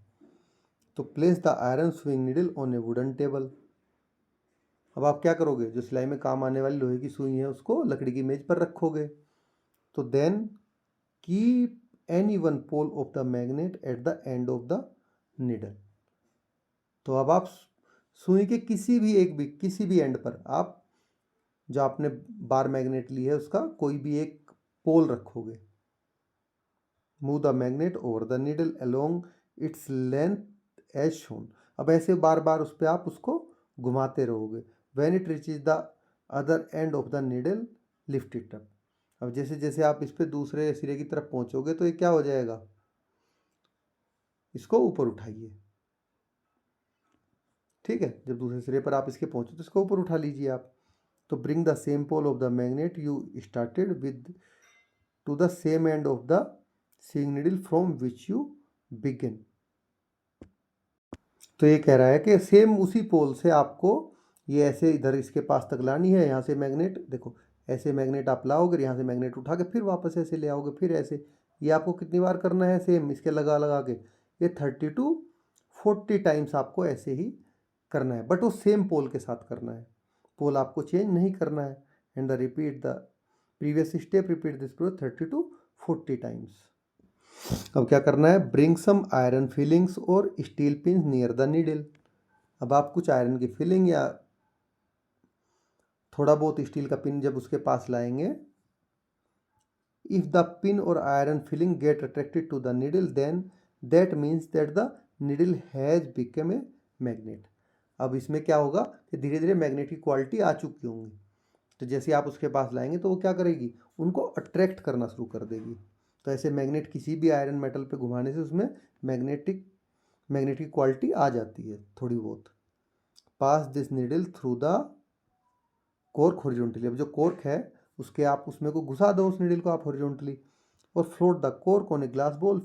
तो place the iron swing needle on A wooden table. अब आप क्या करोगे, जो सिलाई में काम आने वाली लोहे की सुई है उसको लकड़ी की मेज पर रखोगे। तो then keep any one pole of the magnet at the end of the needle. तो अब आप सुई के किसी भी एंड पर आप जो आपने बार मैग्नेट ली है उसका कोई भी एक पोल रखोगे। Move the magnet over the needle along its length as shown. अब ऐसे बार बार उस पर आप उसको घुमाते रहोगे। When it reaches the other end of the needle lift it up. अब जैसे जैसे आप इस पे दूसरे सिरे की तरफ पहुंचोगे तो ये क्या हो जाएगा, इसको ऊपर उठाइए। ठीक है, जब दूसरे सिरे पर आप इसके पहुंचो तो इसको ऊपर उठा लीजिए आप। तो bring the same pole of the magnet you started with to the same end of the swing needle from which you begin. तो ये कह रहा है कि सेम उसी पोल से आपको ये ऐसे इधर इसके पास तक लानी है। यहाँ से मैग्नेट देखो, ऐसे मैग्नेट आप लाओगे, यहाँ से मैग्नेट उठा के फिर वापस ऐसे ले आओगे, फिर ऐसे। ये आपको कितनी बार करना है, सेम इसके लगा लगा के ये 30 to 40 टाइम्स आपको ऐसे ही करना है, बट वो सेम पोल के साथ करना है, पोल आपको चेंज नहीं करना है। And the repeat the previous step, repeat this process 30 to 40 times. अब क्या करना है, ब्रिंग सम आयरन फिलिंग्स और steel pin near the needle. अब आप कुछ आयरन की फिलिंग या थोड़ा बहुत स्टील का पिन जब उसके पास लाएंगे, इफ द पिन और iron filing get attracted to the needle then that means that the needle has become a magnet. अब इसमें क्या होगा कि धीरे धीरे मैग्नेट की क्वालिटी आ चुकी होंगी, तो जैसे आप उसके पास लाएंगे तो वो क्या करेगी, उनको अट्रैक्ट करना शुरू कर देगी। तो ऐसे मैग्नेट किसी भी आयरन मेटल पे घुमाने से उसमें मैग्नेट की क्वालिटी आ जाती है थोड़ी बहुत। Pass this needle through the cork horizontally. अब जो कॉर्क है उसके आप उसमें को घुसा दो उस नीडल को आप हॉरिजॉन्टली, और float the cork on A glass ball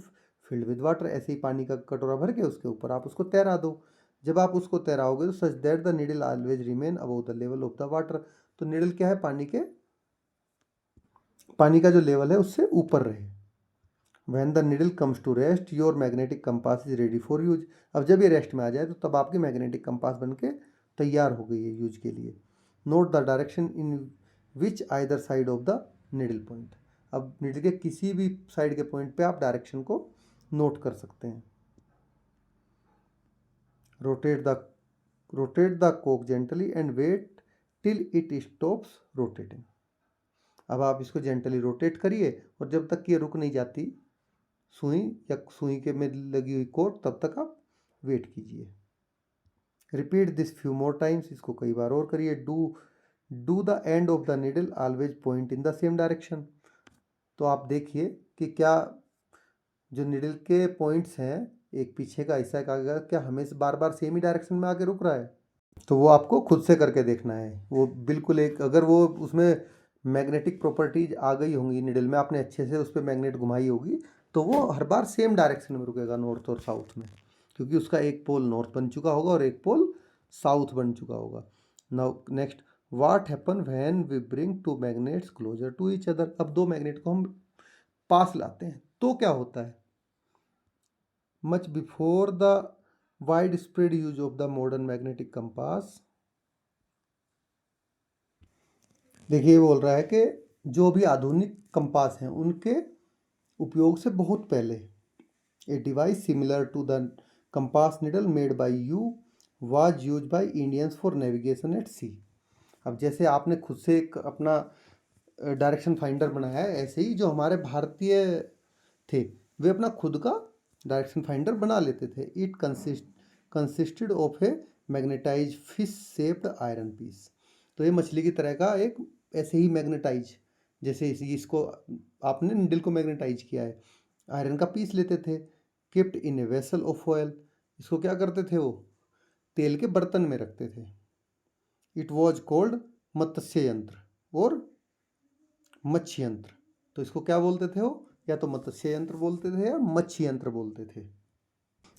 filled with water. ऐसे ही पानी का कटोरा भर के उसके ऊपर आप उसको तैरा दो। जब आप उसको तैराओगे तो such that the needle always remain above the level of the water. तो नीडल क्या है, पानी का जो लेवल है उससे ऊपर रहे। When the needle comes to rest, your magnetic compass is ready for use। अब जब ये रेस्ट में आ जाए तो तब आपकी मैग्नेटिक कंपास बन के तैयार हो गई है यूज के लिए। Note the direction in which either side of the needle point. अब नीडल के किसी भी साइड के पॉइंट पे आप डायरेक्शन को नोट कर सकते हैं। रोटेट द कोक gently and wait till it stops rotating. अब आप इसको जेंटली रोटेट करिए और जब तक ये रुक नहीं जाती सुई या सुई के में लगी हुई कोर, तब तक आप वेट कीजिए। Repeat this few more times. इसको कई बार और करिए। Do the end of the needle always point in the same direction. तो आप देखिए कि क्या जो नीडल के पॉइंट्स हैं, एक पीछे का हिस्सा का आगे का, क्या हमेशा बार बार सेम ही डायरेक्शन में आके रुक रहा है। तो वो आपको खुद से करके देखना है। वो बिल्कुल एक, अगर वो उसमें मैग्नेटिक प्रॉपर्टीज आ गई होंगी नीडल में, आपने अच्छे से उस पर मैग्नेट घुमाई होगी, तो वो हर बार सेम डायरेक्शन में रुकेगा, नॉर्थ और साउथ में, क्योंकि उसका एक पोल नॉर्थ बन चुका होगा और एक पोल साउथ बन चुका होगा। Now next, what happen when we bring two magnets closer to each other. अब दो मैग्नेट को हम पास लाते हैं तो क्या होता है। Much before the wide spread use of the modern magnetic compass. देखिए बोल रहा है कि जो भी आधुनिक कंपास हैं उनके उपयोग से बहुत पहले, a device similar to the compass needle made by you was use by Indians for navigation at sea. अब जैसे आपने खुद से एक अपना डायरेक्शन फाइंडर बनाया है, ऐसे ही जो हमारे भारतीय थे वे अपना खुद का डायरेक्शन फाइंडर बना लेते थे। It consisted of a magnetize fish shaped iron piece. तो ये मछली की तरह का एक ऐसे ही मैग्नेटाइज, जैसे इसको आपने निडल को मैग्नेटाइज किया है, आयरन का पीस लेते थे। किप्ड इन ए वेसल ऑफ ऑयल, इसको क्या करते थे, वो तेल के बर्तन में रखते थे। इट वॉज कॉल्ड मत्स्य यंत्र और मत्स्य यंत्र। तो इसको क्या बोलते थे, वो या तो मत्स्य यंत्र बोलते थे या मत्स्य यंत्र बोलते थे।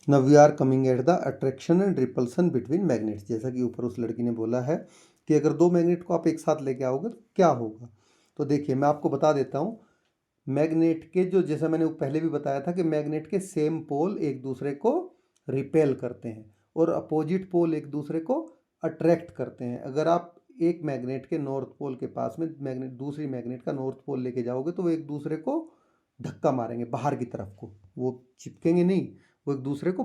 Now we are coming at the attraction and repulsion between magnets. जैसा कि ऊपर उस लड़की ने बोला है कि अगर दो मैग्नेट को आप एक साथ लेके आओगे तो क्या होगा। तो देखिए मैं आपको बता देता हूँ। मैग्नेट के जो, जैसा मैंने पहले भी बताया था कि मैग्नेट के सेम पोल एक दूसरे को रिपेल करते हैं और अपोजिट पोल एक दूसरे को अट्रैक्ट करते हैं। अगर आप एक मैग्नेट के नॉर्थ पोल के पास में मैग्नेट दूसरी मैग्नेट का नॉर्थ पोल लेके जाओगे तो वो एक दूसरे को धक्का मारेंगे बाहर की तरफ को, वो चिपकेंगे नहीं, वो एक दूसरे को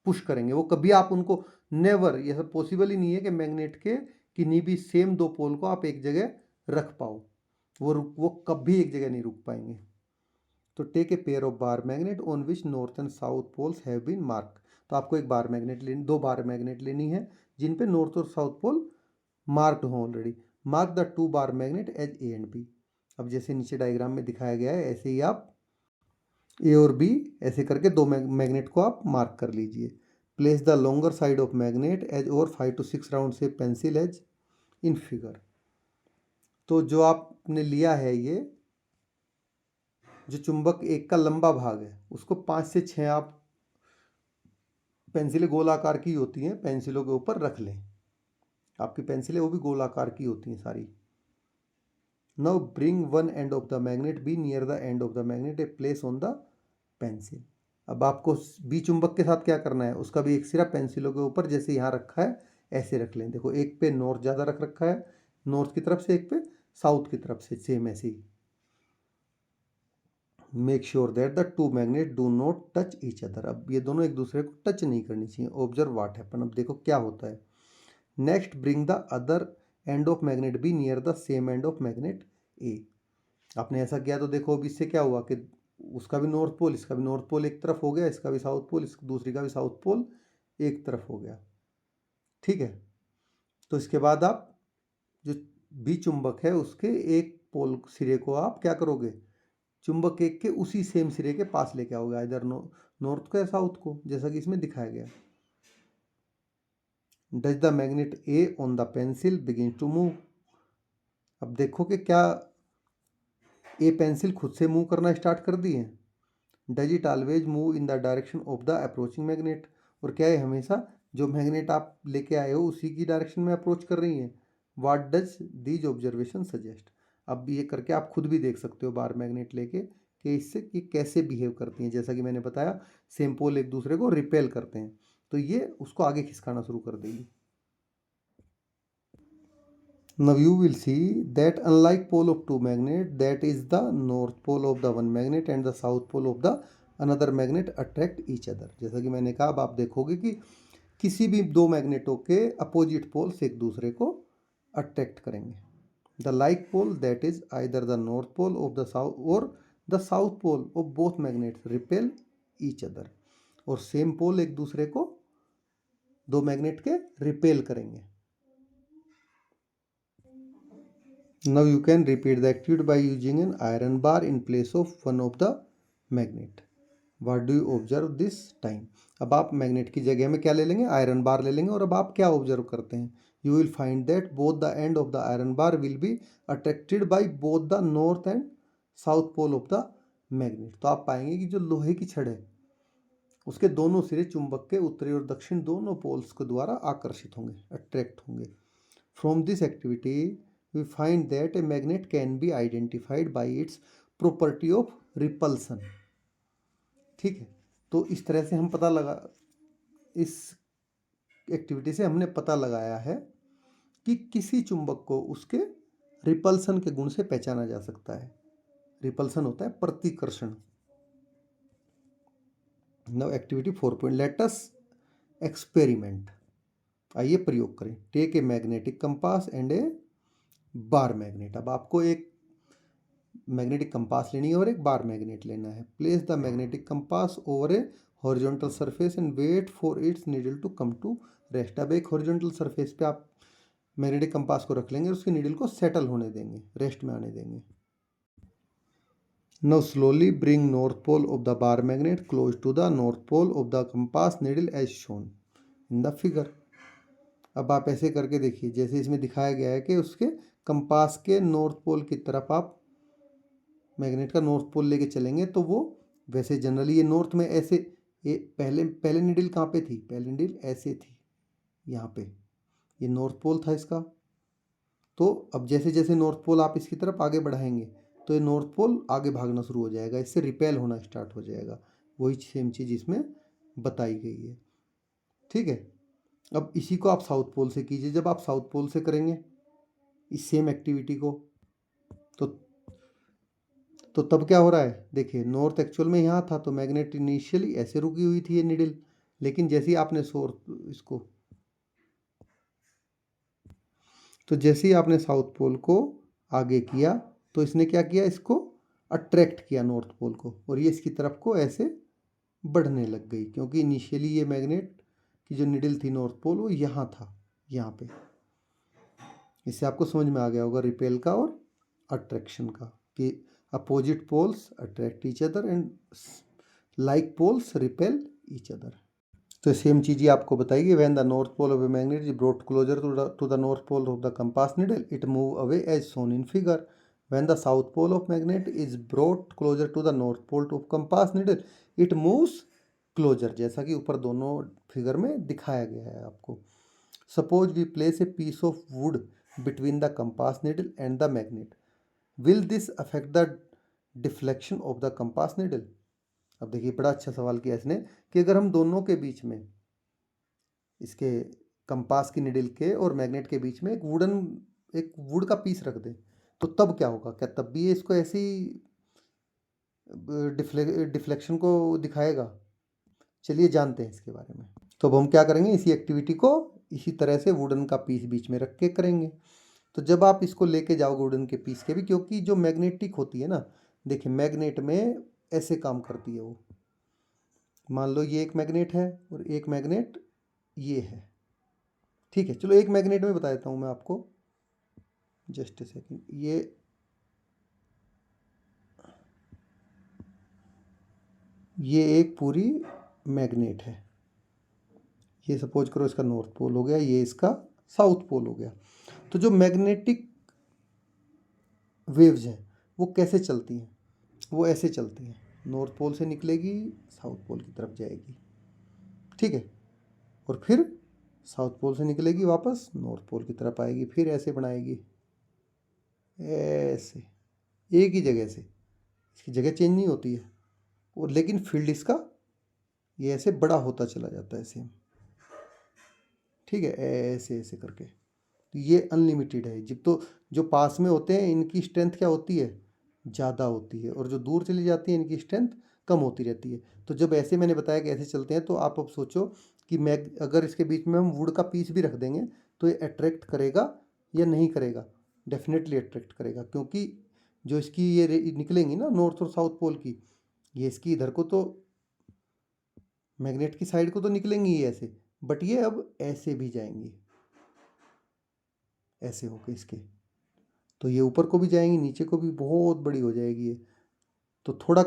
पुश करेंगे। वो कभी आप उनको नेवर, यह सब पॉसिबल ही नहीं है कि मैग्नेट के किन्हीं भी सेम दो पोल को आप एक जगह रख पाओ, वो कभी एक जगह नहीं रुक पाएंगे। तो take a pair of bar magnet on which north and south poles have been mark. तो आपको एक बार मैग्नेट लेनी, दो बार मैग्नेट लेनी है जिन पे नॉर्थ और साउथ पोल मार्क्ड हो already. Mark the two bar magnet as A and B. अब जैसे नीचे डायग्राम में दिखाया गया है ऐसे ही आप ए और बी ऐसे करके दो मैग्नेट को आप मार्क कर लीजिए। Place the longer side of magnet as और 5 to 6 राउंड से पेंसिल एज इन फिगर। तो जो आपने लिया है, ये जो चुंबक एक का लंबा भाग है उसको 5 से 6 आप पेंसिलें गोलाकार की होती हैं पेंसिलों के ऊपर रख लें। आपकी पेंसिलें वो भी गोलाकार की होती हैं सारी। Now bring one and of the magnet B near the end of the magnet a place on the pencil. अब आपको बी चुंबक के साथ क्या करना है, उसका भी एक सिरा पेंसिलों के ऊपर जैसे यहाँ रखा है ऐसे रख लें। देखो एक पे नॉर्थ ज़्यादा रख रखा है नॉर्थ की तरफ से, एक पे साउथ की तरफ से, सेम ऐसे ही। Make sure that the two magnet do not touch each other. अब ये दोनों एक दूसरे को टच नहीं करनी चाहिए। Observe what happen. अब देखो क्या होता है। Next bring the other end of magnet B near the same end of magnet A. आपने ऐसा किया तो देखो अब इससे क्या हुआ कि उसका भी नॉर्थ पोल इसका भी नॉर्थ पोल एक तरफ हो गया, इसका भी साउथ पोल इस दूसरी का भी साउथ पोल एक तरफ हो गया। ठीक है। तो इसके बाद आप जो बी चुंबक है उसके एक पोल सिरे को आप क्या करोगे, चुंबक एक के उसी सेम सिरे के पास लेके आओगे, इधर नॉर्थ को या साउथ को, जैसा कि इसमें दिखाया गया। Touch the magnet A on the pencil begin to move. अब देखो कि क्या ए पेंसिल खुद से मूव करना स्टार्ट कर दी है। Does it always move in the direction of the approaching magnet. और क्या है हमेशा जो मैग्नेट आप लेके आए हो उसी की डायरेक्शन में अप्रोच कर रही है। What does these observation suggest. अब ये करके आप खुद भी देख सकते हो बार मैग्नेट लेके कि इससे कि कैसे बिहेव करती हैं। जैसा कि मैंने बताया सेम पोल एक दूसरे को रिपेल करते हैं तो ये उसको आगे खिसकाना शुरू कर देगी। Now you will see that unlike pole of two magnet, that is the north pole of the one magnet and the south pole of the another magnet attract each other। जैसा कि मैंने कहा अब आप देखोगे कि किसी भी दो मैग्नेटों के अपोजिट पोल्स एक दूसरे को अट्रैक्ट करेंगे। The like pole that is either the north pole of the south और the south pole of both magnets repel each other. और सेम पोल एक दूसरे को दो मैग्नेट के रिपेल करेंगे। Now you can repeat the activity by using an iron bar in place of one of the magnet. What do you observe this time? अब आप magnet की जगह में क्या ले लेंगे, आयरन बार ले लेंगे। और अब आप क्या ऑब्जर्व करते हैं, you will find that both the end of the iron bar will be attracted by both the north and south pole of the magnet. तो आप पाएंगे कि जो लोहे की छड़ है उसके दोनों सिरे चुंबक के उत्तरी और दक्षिण दोनों पोल्स के द्वारा आकर्षित होंगे, अट्रैक्ट होंगे। From this activity we find that a magnet can be identified by its property of repulsion। ठीक है। तो इस तरह से हम पता लगा, इस एक्टिविटी से हमने पता लगाया है कि किसी चुंबक को उसके रिपल्सन के गुण से पहचाना जा सकता है। रिपल्सन होता है प्रतिकर्षण। Now activity 4. Let us experiment. आइए प्रयोग करें। Take a magnetic compass and a bar magnet. अब आपको एक मैग्नेटिक कंपास लेनी है और एक बार मैग्नेट लेना है। Place the magnetic compass over a horizontal surface and wait for its needle to come to rest. अब एक हॉरिजॉन्टल सरफेस पे आप मैग्नेटिक कंपास को रख लेंगे, उसकी नीडल को सेटल होने देंगे, रेस्ट में आने देंगे। Now slowly bring north pole of the bar magnet close to the north pole of the compass needle as shown in the figure। अब आप ऐसे करके देखिए, जैसे इसमें दिखाया गया है कि उसके कंपास के नॉर्थ पोल की तरफ आप मैग्नेट का नॉर्थ पोल लेके चलेंगे तो वो वैसे जनरली ये नॉर्थ में ऐसे, ये पहले पहले नीडल कहाँ पे थी, पहले नीडल ऐसे थी यहाँ पे, ये नॉर्थ पोल था इसका। तो अब जैसे जैसे नॉर्थ पोल आप इसकी तरफ आगे बढ़ाएंगे तो ये नॉर्थ पोल आगे भागना शुरू हो जाएगा, इससे रिपेल होना स्टार्ट हो जाएगा। वही सेम चीज़ इसमें बताई गई है। ठीक है, अब इसी को आप साउथ पोल से कीजिए। जब आप साउथ पोल से करेंगे इस सेम एक्टिविटी को तो तब क्या हो रहा है, देखिए नॉर्थ एक्चुअल में यहाँ था तो मैग्नेट इनिशियली ऐसे रुकी हुई थी ये निडल, लेकिन जैसे ही आपने जैसे ही आपने साउथ पोल को आगे किया तो इसने क्या किया, इसको अट्रैक्ट किया नॉर्थ पोल को, और ये इसकी तरफ को ऐसे बढ़ने लग गई, क्योंकि इनिशियली ये मैग्नेट की जो निडल थी नॉर्थ पोल वो यहाँ था, यहाँ पे। इससे आपको समझ में आ गया होगा रिपेल का और अट्रैक्शन का, कि opposite poles attract each other and like poles repel each other. तो सेम चीज़ ही आपको बताइए। When the north pole of a magnet is brought closer to the north pole of the compass needle it move away as shown in figure. When the south pole of magnet is brought closer to the north pole of compass needle it moves closer, जैसा कि ऊपर दोनों figure में दिखाया गया है आपको। Suppose we place a piece of wood between the compass needle and the magnet, will this affect the deflection of the compass needle. अब देखिए बड़ा अच्छा सवाल किया इसने, कि अगर हम दोनों के बीच में, इसके कंपास की निडल के और मैग्नेट के बीच में एक वुड का पीस रख दें तो तब क्या होगा, क्या तब भी ये इसको ऐसी डिफ्लेक्शन को दिखाएगा? चलिए जानते हैं इसके बारे में। तो अब हम क्या करेंगे, इसी एक्टिविटी को इसी तरह से वुडन का पीस बीच में रख के करेंगे। तो जब आप इसको लेके जाओगे वुडन के पीस के भी, क्योंकि जो मैग्नेटिक होती है ना, देखिए मैग्नेट में ऐसे काम करती है वो। मान लो ये एक मैग्नेट है और एक मैग्नेट ये है, ठीक है। चलो एक मैग्नेट में बता देता हूँ मैं आपको, जस्ट ए सेकेंड। ये एक पूरी मैग्नेट है, ये सपोज करो इसका नॉर्थ पोल हो गया, ये इसका साउथ पोल हो गया। तो जो मैग्नेटिक वेव्स हैं वो कैसे चलती हैं, वो ऐसे चलती हैं, नॉर्थ पोल से निकलेगी साउथ पोल की तरफ जाएगी, ठीक है, और फिर साउथ पोल से निकलेगी वापस नॉर्थ पोल की तरफ आएगी, फिर ऐसे बनाएगी, ऐसे एक ही जगह से, इसकी जगह चेंज नहीं होती है, और लेकिन फील्ड इसका ये ऐसे बड़ा होता चला जाता है सेम, ठीक है, ऐसे ऐसे करके। तो ये अनलिमिटेड है। जब तो जो पास में होते हैं इनकी स्ट्रेंथ क्या होती है, ज़्यादा होती है, और जो दूर चली जाती है इनकी स्ट्रेंथ कम होती रहती है। तो जब ऐसे मैंने बताया कि ऐसे चलते हैं, तो आप अब सोचो कि अगर इसके बीच में हम वुड का पीस भी रख देंगे तो ये अट्रैक्ट करेगा या नहीं करेगा? डेफिनेटली अट्रैक्ट करेगा, क्योंकि जो इसकी ये निकलेंगी ना नॉर्थ और साउथ पोल की, ये इसकी इधर को तो मैग्नेट की साइड को तो निकलेंगी ही ऐसे, बट ये अब ऐसे भी जाएंगी, ऐसे होके इसके, तो ये ऊपर को भी जाएंगी, नीचे को भी, बहुत बड़ी हो जाएगी ये। तो थोड़ा,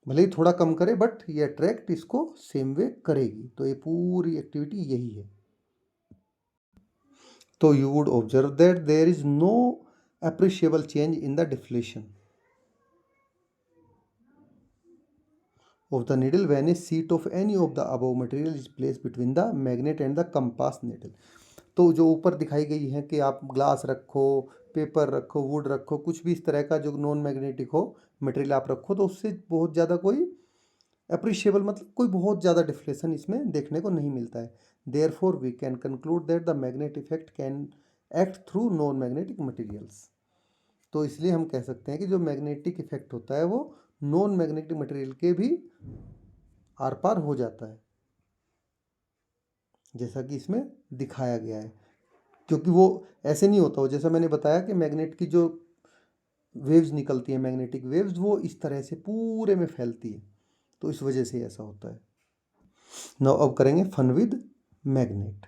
भले ही थोड़ा कम करे, बट ये अट्रैक्ट इसको सेम वे करेगी। तो ये पूरी एक्टिविटी यही है। तो you would observe that there is no appreciable change in the deflation of the needle when a sheet of any of the above material is placed between the magnet and the compass needle। तो जो ऊपर दिखाई गई है कि आप glass रखो, paper रखो, वुड रखो, कुछ भी इस तरह का जो नॉन मैग्नेटिक हो मटेरियल आप रखो, तो उससे बहुत ज़्यादा कोई अप्रिशिएबल, मतलब कोई बहुत ज़्यादा डिफ्लेशन इसमें देखने को नहीं मिलता है। Therefore we can conclude that the magnet effect can act through non magnetic materials. तो इसलिए हम कह सकते हैं कि जो मैग्नेटिक इफेक्ट होता है वो नॉन मैग्नेटिक मटेरियल के भी आर पार हो जाता है। जैसा कि इसमें दिखाया गया है। क्योंकि वो ऐसे नहीं होता, वो जैसा मैंने बताया कि मैग्नेट की जो वेव्स निकलती हैं, मैग्नेटिक वेव्स, वो इस तरह से पूरे में फैलती है, तो इस वजह से ऐसा होता है। नाउ अब करेंगे fun with magnet.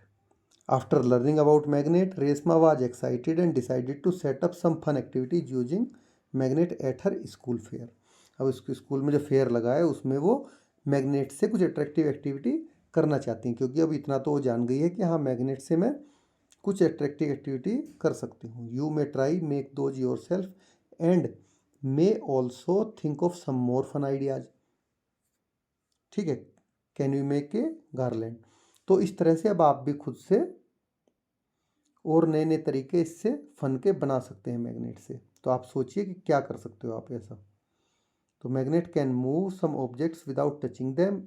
After learning about magnet, Reshma was excited and decided to set up some fun activities using magnet at her school fair. अब उसके स्कूल में जो फेयर लगा है उसमें वो मैग्नेट से कुछ अट्रैक्टिव एक्टिविटी करना चाहती हैं, क्योंकि अब इतना तो वो जान गई है कि हाँ, मैग्नेट से मैं कुछ अट्रैक्टिव एक्टिविटी कर सकती हूँ। You may try make those yourself and may also think of some more fun ideas. ठीक है, can you make a garland. तो इस तरह से अब आप भी खुद से और नए नए तरीके इससे फन के बना सकते हैं मैग्नेट से। तो आप सोचिए कि क्या कर सकते हो आप ऐसा। तो magnet can move some objects without touching them,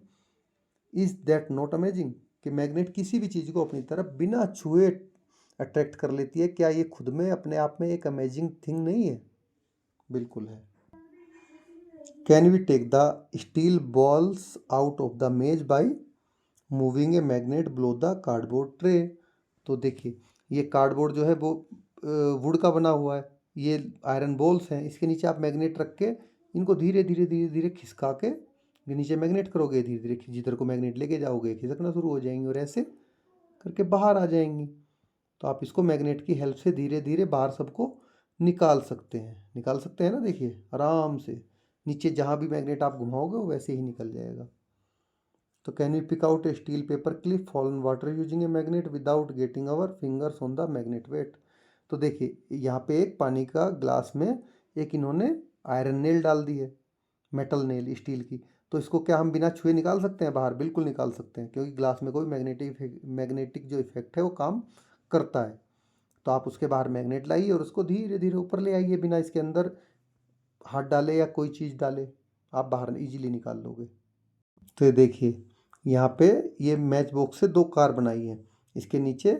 is that not amazing. कि मैग्नेट किसी भी चीज़ को अपनी तरफ बिना छुए अट्रैक्ट कर लेती है। क्या ये खुद में अपने आप में एक अमेजिंग थिंग नहीं है? बिल्कुल है। Can we take the steel balls out of the maze by moving a magnet below the cardboard tray. तो देखिए, ये कार्डबोर्ड जो है वो वुड का बना हुआ है, ये आयरन बॉल्स हैं, इसके नीचे आप मैग्नेट रख के इनको धीरे धीरे धीरे धीरे खिसका के ये नीचे मैग्नेट करोगे, धीरे धीरे जिधर को मैग्नेट लेके जाओगे खिसकना शुरू हो जाएंगी और ऐसे करके बाहर आ जाएंगी। तो आप इसको मैग्नेट की हेल्प से धीरे धीरे बाहर सबको निकाल सकते हैं। निकाल सकते हैं ना, देखिए आराम से नीचे जहाँ भी मैग्नेट आप घुमाओगे वो वैसे ही निकल जाएगा। तो can you pick out a steel paper clip fallen water using a magnet without getting our fingers on the magnet wet. तो देखिए, यहाँ पे एक पानी का ग्लास में एक इन्होंने आयरन नेल डाल दी है, मेटल नेल स्टील की। तो इसको क्या हम बिना छुए निकाल सकते हैं बाहर? बिल्कुल निकाल सकते हैं, क्योंकि ग्लास में कोई मैग्नेटिक जो इफेक्ट है वो काम करता है। तो आप उसके बाहर मैग्नेट लाइए और उसको धीरे धीरे ऊपर ले आइए, बिना इसके अंदर हाथ डाले या कोई चीज़ डाले आप बाहर इजीली निकाल लोगे। तो ये देखिए, यहाँ पे ये मैच बॉक्स से दो कार बनाई है, इसके नीचे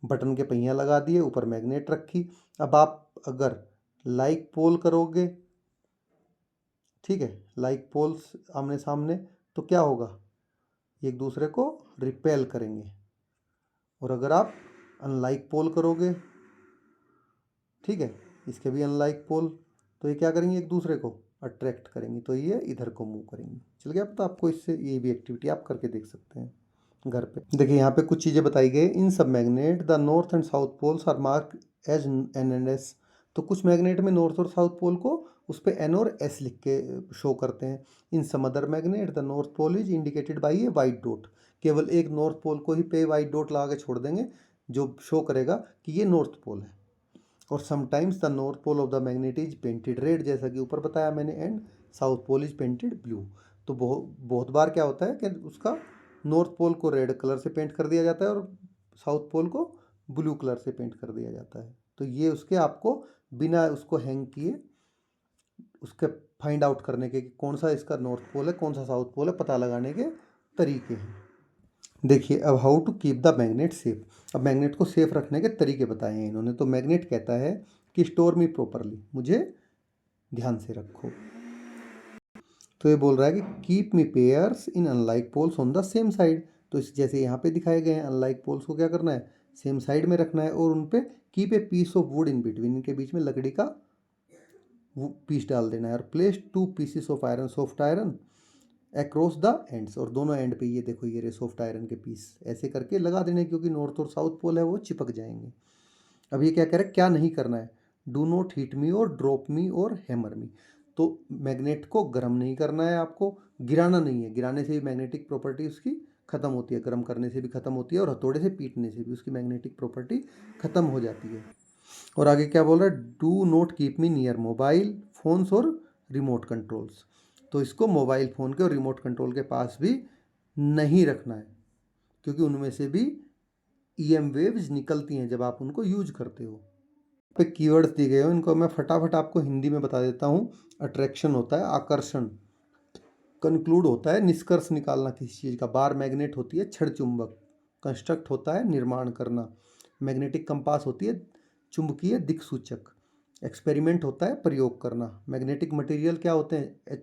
बटन के पहिया लगा दिए, ऊपर मैग्नेट रखी। अब आप अगर लाइक पोल करोगे, ठीक है, लाइक पोल्स आमने सामने, तो क्या होगा? एक दूसरे को रिपेल करेंगे। और अगर आप अनलाइक पोल करोगे, ठीक है, इसके भी अनलाइक पोल, तो ये क्या करेंगे? एक दूसरे को अट्रैक्ट करेंगे, तो ये इधर को मूव करेंगे। चल गया पता आपको? इससे ये भी एक्टिविटी आप करके देख सकते हैं घर पे। देखिए, यहाँ पे कुछ चीज़ें बताई गई। इन सब magnet the north and south poles are mark as N and S. तो कुछ मैग्नेट में नॉर्थ और साउथ पोल को उस पर एन और एस लिख के शो करते हैं। In some other magnet the north pole is indicated by a white dot. केवल एक नॉर्थ पोल को ही पे वाइट डॉट लगा के छोड़ देंगे, जो शो करेगा कि ये नॉर्थ पोल है। और sometimes the north pole of the magnet is painted red, जैसा कि ऊपर बताया मैंने, and south pole is painted blue. तो बहुत बार क्या होता है कि उसका नॉर्थ पोल को रेड कलर से पेंट कर दिया जाता है और साउथ पोल को ब्लू कलर से पेंट कर दिया जाता है। तो ये उसके आपको बिना उसको हैंग किए उसके फाइंड आउट करने के कि कौन सा इसका नॉर्थ पोल है कौन सा साउथ पोल है, पता लगाने के तरीके हैं। देखिए, अब how to keep the magnet safe. अब मैग्नेट को सेफ रखने के तरीके बताए हैं इन्होंने। तो मैग्नेट कहता है कि स्टोर मी प्रॉपरली, मुझे ध्यान से रखो। तो ये बोल रहा है कि keep me pairs in unlike poles on the same side. तो इस जैसे यहाँ पे दिखाए गए हैं, अनलाइक पोल्स को क्या करना है? सेम साइड में रखना है, और उन पे keep a piece of wood in between, इनके बीच में लकड़ी का पीस डाल देना है। और place two pieces of iron, soft iron across the ends, और दोनों एंड पे ये देखो ये सॉफ्ट आयरन के पीस ऐसे करके लगा देने, क्योंकि नॉर्थ और साउथ पोल है वो चिपक जाएंगे। अब ये क्या कह रहा है, क्या नहीं करना है? डू नॉट हीट मी और ड्रॉप मी और हैमर मी। तो मैग्नेट को गर्म नहीं करना है, आपको गिराना नहीं है। गिराने से भी मैग्नेटिक प्रॉपर्टी उसकी खत्म होती है, गर्म करने से भी खत्म होती है, और हथौड़े से पीटने से भी उसकी मैग्नेटिक प्रॉपर्टी खत्म हो जाती है। और आगे क्या बोल रहा है? Do not keep me near mobile phones और रिमोट कंट्रोल्स। तो इसको मोबाइल फ़ोन के और रिमोट कंट्रोल के पास भी नहीं रखना है, क्योंकि उनमें से भी ईएम वेव्स निकलती हैं जब आप उनको यूज करते हो। पे कीवर्ड्स दिए गए हो, इनको मैं फटाफट आपको हिंदी में बता देता हूँ। अट्रैक्शन होता है आकर्षण, कंक्लूड होता है निष्कर्ष निकालना किसी चीज़ का, बार मैग्नेट होती है छड़ चुंबक, कंस्ट्रक्ट होता है निर्माण करना, मैग्नेटिक कंपास होती है चुंबकीय दिक्सूचक, एक्सपेरिमेंट होता है प्रयोग करना, मैग्नेटिक मटेरियल क्या होते हैं?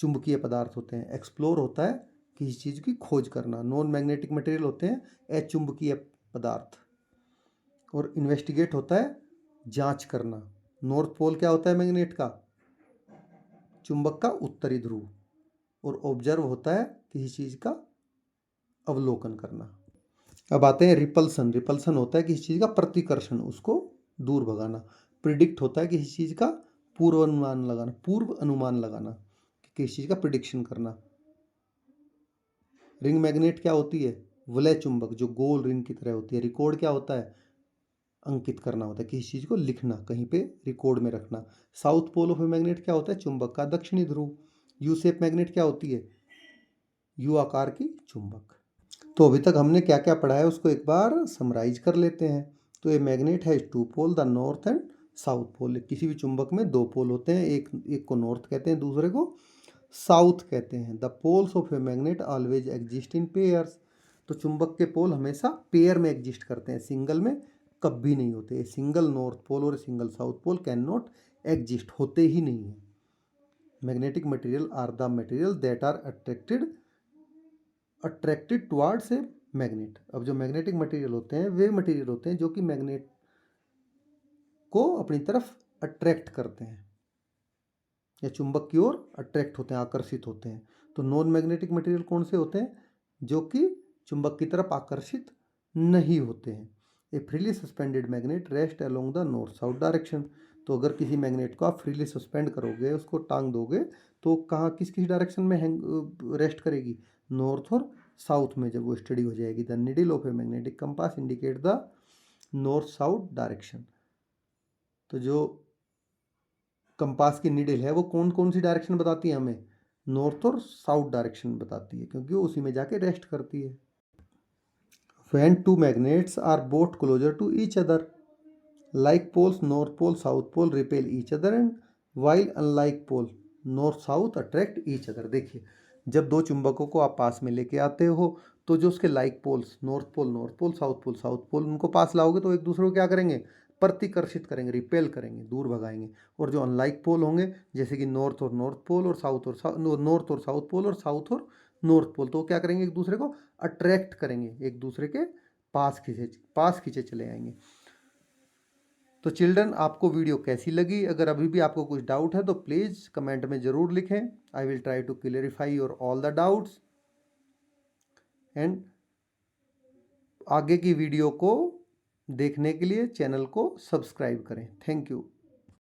चुंबकीय पदार्थ होते हैं। एक्सप्लोर होता है किसी चीज़ की खोज करना। नॉन मैग्नेटिक मटेरियल होते हैं अचुंबकीय पदार्थ। और इन्वेस्टिगेट होता है जांच करना। नॉर्थ पोल क्या होता है मैग्नेट का? चुंबक का उत्तरी ध्रुव। और ऑब्जर्व होता है किसी चीज़ का अवलोकन करना। अब आते हैं रिपल्सन। रिपल्सन होता है किसी चीज़ का प्रतिकर्षण, उसको दूर भगाना। प्रिडिक्ट होता है किसी चीज़ का पूर्वानुमान लगाना, पूर्व अनुमान लगाना, किसी चीज़ का प्रिडिक्शन करना। रिंग मैग्नेट क्या होती है? वलय चुंबक, जो गोल रिंग की तरह होती है। रिकॉर्ड क्या होता है? अंकित करना होता है, किसी चीज़ को लिखना, कहीं पे रिकॉर्ड में रखना। South pole of a magnet क्या होता है? चुंबक का दक्षिणी ध्रुव। यू शेप मैग्नेट क्या होती है? यू आकार की चुंबक। तो अभी तक हमने क्या क्या पढ़ा है उसको एक बार समराइज कर लेते हैं। तो ये मैग्नेट है two pole, the north and south pole. किसी भी चुंबक में दो पोल होते हैं, एक को नॉर्थ कहते हैं, दूसरे को साउथ कहते हैं। The poles of a magnet always exist in pairs. तो चुंबक के पोल हमेशा पेयर में एग्जिस्ट करते हैं, सिंगल में कभी नहीं होते। सिंगल नॉर्थ पोल और single south pole can not exist, होते ही नहीं है। Magnetic material are the material that are attracted towards a magnet. अब जो मैग्नेटिक मटेरियल होते हैं वे मटेरियल होते हैं जो कि मैग्नेट को अपनी तरफ अट्रैक्ट करते हैं या चुंबक की ओर अट्रैक्ट होते हैं, आकर्षित होते हैं। तो नॉन मैग्नेटिक मटेरियल कौन से होते हैं? जो कि चुंबक की तरफ आकर्षित नहीं होते हैं। ए freely suspended magnet rest along the north south direction. तो अगर किसी मैग्नेट को आप फ्रीली सस्पेंड करोगे, उसको टांग दोगे, तो कहाँ किस किस डायरेक्शन में रेस्ट करेगी? नॉर्थ और साउथ में। जब वो स्टडी हो जाएगी। The needle of A magnetic compass indicate the north south direction. तो जो कंपास की नीडल है वो कौन कौन सी डायरेक्शन बताती है हमें? नॉर्थ और साउथ डायरेक्शन बताती है, क्योंकि वो उसी में जाके रेस्ट करती है। When two magnets are both closer to each other, like poles north pole south pole repel each other, and while unlike pole north south attract each other। देखिए, जब दो चुंबकों को आप पास में लेके आते हो, तो जो उसके like poles north pole south pole उनको पास लाओगे तो एक दूसरे को क्या करेंगे? प्रतिकर्षित करेंगे, रिपेल करेंगे, दूर भगाएंगे। और जो अनलाइक पोल होंगे, जैसे कि नॉर्थ और नॉर्थ पोल और नॉर्थ और साउथ पोल और साउथ और नॉर्थ पोल, तो वो क्या करेंगे? एक दूसरे को अट्रैक्ट करेंगे, एक दूसरे के पास खींचे चले आएंगे। तो चिल्ड्रन, आपको वीडियो कैसी लगी? अगर अभी भी आपको कुछ डाउट है तो प्लीज़ कमेंट में ज़रूर लिखें। I will try to clarify your all the doubts. And आगे की वीडियो को देखने के लिए चैनल को सब्सक्राइब करें। Thank you.